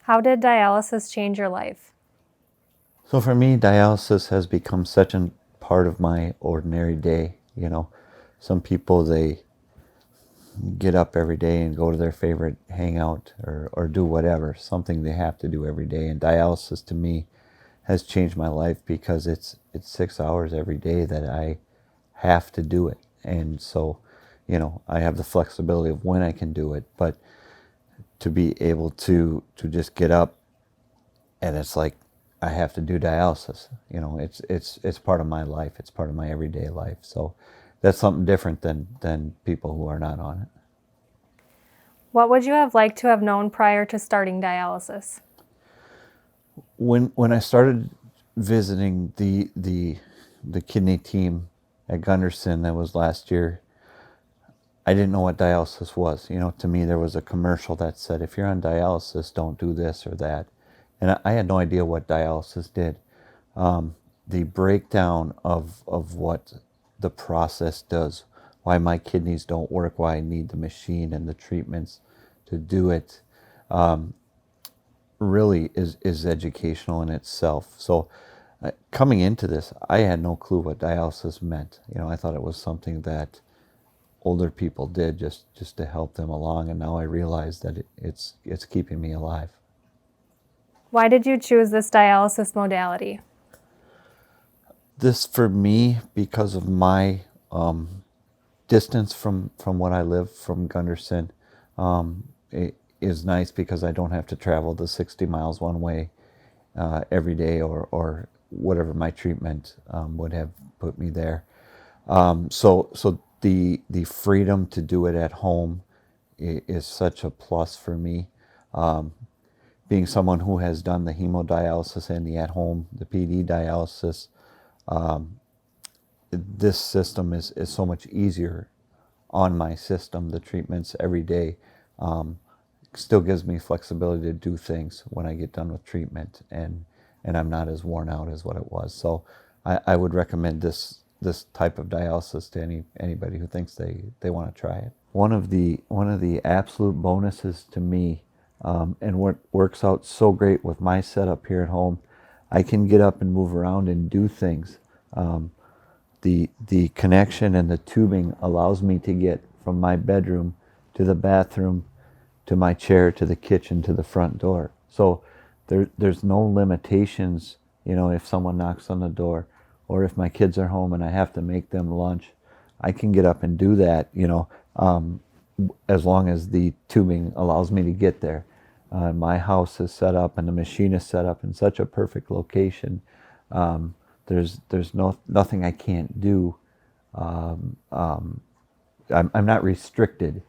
How did dialysis change your life? So for me, dialysis has become such a part of my ordinary day. Some people, they get up every day and go to their favorite hangout or do whatever, something they have to do every day. And dialysis to me has changed my life because it's 6 hours every day that I have to do it. And so, I have the flexibility of when I can do it, but to be able to just get up and it's like I have to do dialysis. It's part of my life. It's part of my everyday life. So that's something different than people who are not on it. What would you have liked to have known prior to starting dialysis? When I started visiting the kidney team at Gunderson, that was last year, I didn't know what dialysis was. To me, there was a commercial that said, if you're on dialysis, don't do this or that. And I had no idea what dialysis did. The breakdown of what the process does, why my kidneys don't work, why I need the machine and the treatments to do it, really is educational in itself. So coming into this, I had no clue what dialysis meant. I thought it was something that older people did just to help them along, and now I realize that it's keeping me alive. Why did you choose this dialysis modality? This for me, because of my distance from what I live from Gunderson, it is nice because I don't have to travel the 60 miles one way every day or whatever my treatment would have put me there. So the freedom to do it at home is such a plus for me. Being someone who has done the hemodialysis and the at-home, the PD dialysis, this system is so much easier on my system. The treatments every day still gives me flexibility to do things when I get done with treatment, and I'm not as worn out as what it was. So I would recommend this type of dialysis to anybody who thinks they want to try it. One of the absolute bonuses to me, and what works out so great with my setup here at home, I can get up and move around and do things. The connection and the tubing allows me to get from my bedroom to the bathroom, to my chair, to the kitchen, to the front door. So there's no limitations, if someone knocks on the door or if my kids are home and I have to make them lunch, I can get up and do that, as long as the tubing allows me to get there. My house is set up and the machine is set up in such a perfect location. There's nothing I can't do. I'm not restricted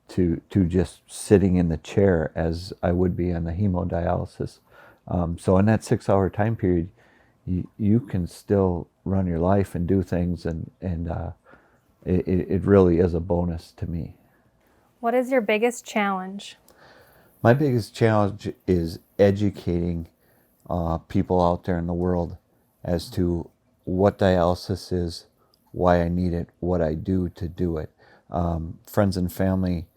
to just sitting in the chair as I would be on the hemodialysis. So in that 6 hour time period, you can still run your life and do things, and it really is a bonus to me. What is your biggest challenge? My biggest challenge is educating people out there in the world as to what dialysis is, why I need it, what I do to do it. Friends and family,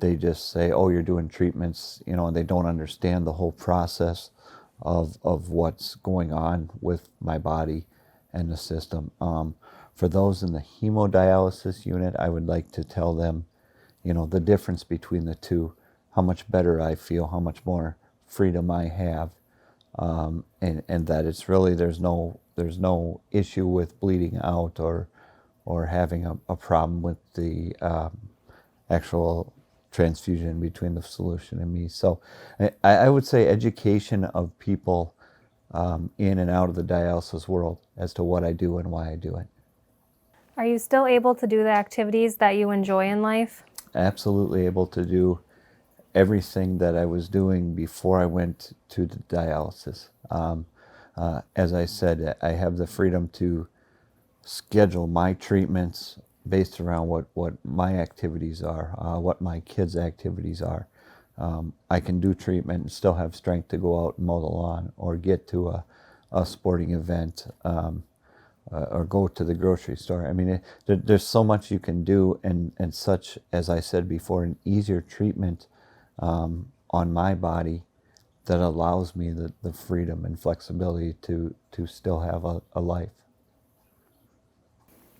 they just say, oh, you're doing treatments, and they don't understand the whole process of what's going on with my body and the system. For those in the hemodialysis unit, I would like to tell them, the difference between the two, how much better I feel, how much more freedom I have, and that it's really there's no issue with bleeding out or having a problem with the actual transfusion between the solution and me. So I would say education of people in and out of the dialysis world as to what I do and why I do it. Are you still able to do the activities that you enjoy in life? Absolutely able to do everything that I was doing before I went to the dialysis. As I said, I have the freedom to schedule my treatments based around what my activities are, what my kids' activities are. I can do treatment and still have strength to go out and mow the lawn or get to a sporting event, or go to the grocery store. I mean, there's so much you can do, and such, as I said before, an easier treatment on my body that allows me the freedom and flexibility to still have a life.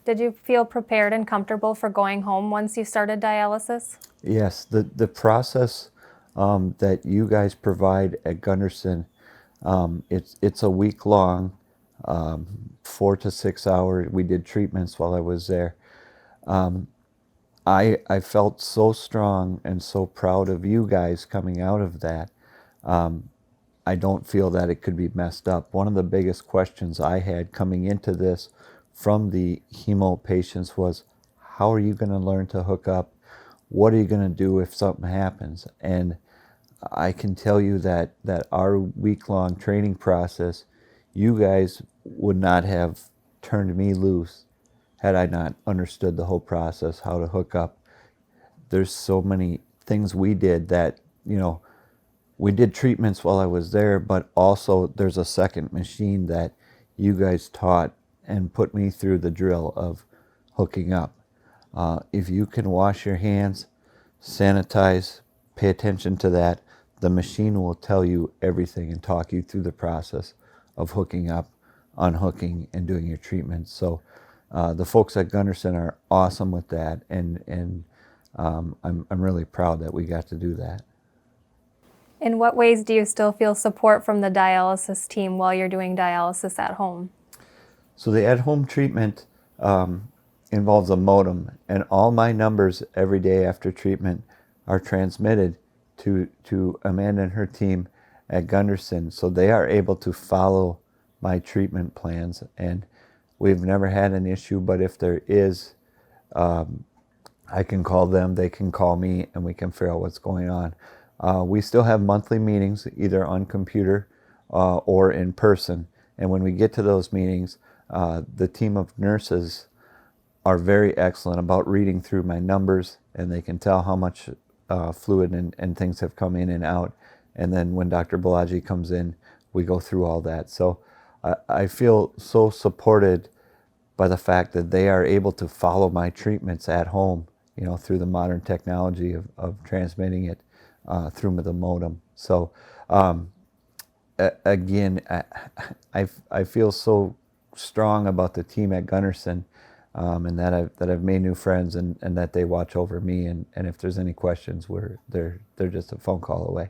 Did you feel prepared and comfortable for going home once you started dialysis? Yes, the process that you guys provide at Gunderson, it's a week long, 4 to 6 hour. We did treatments while I was there. I felt so strong and so proud of you guys coming out of that. I don't feel that it could be messed up. One of the biggest questions I had coming into this from the hemo patients was, how are you going to learn to hook up? What are you going to do if something happens? And I can tell you that our week-long training process, you guys would not have turned me loose had I not understood the whole process, how to hook up. There's so many things we did that, we did treatments while I was there, but also there's a second machine that you guys taught and put me through the drill of hooking up. If you can wash your hands, sanitize, pay attention to that, the machine will tell you everything and talk you through the process of hooking up, unhooking, and doing your treatment. So the folks at Gunderson are awesome with that, and I'm really proud that we got to do that. In what ways do you still feel support from the dialysis team while you're doing dialysis at home? So the at-home treatment involves a modem, and all my numbers every day after treatment are transmitted to Amanda and her team at Gunderson, so they are able to follow my treatment plans. And we've never had an issue, but if there is, I can call them, they can call me, and we can figure out what's going on. We still have monthly meetings, either on computer or in person. And when we get to those meetings, the team of nurses are very excellent about reading through my numbers, and they can tell how much fluid and things have come in and out. And then when Dr. Balaji comes in, we go through all that. So I feel so supported by the fact that they are able to follow my treatments at home, through the modern technology of transmitting it through the modem. So again, I feel so strong about the team at Gunderson, and that I've made new friends, and that they watch over me, and if there's any questions, they're just a phone call away.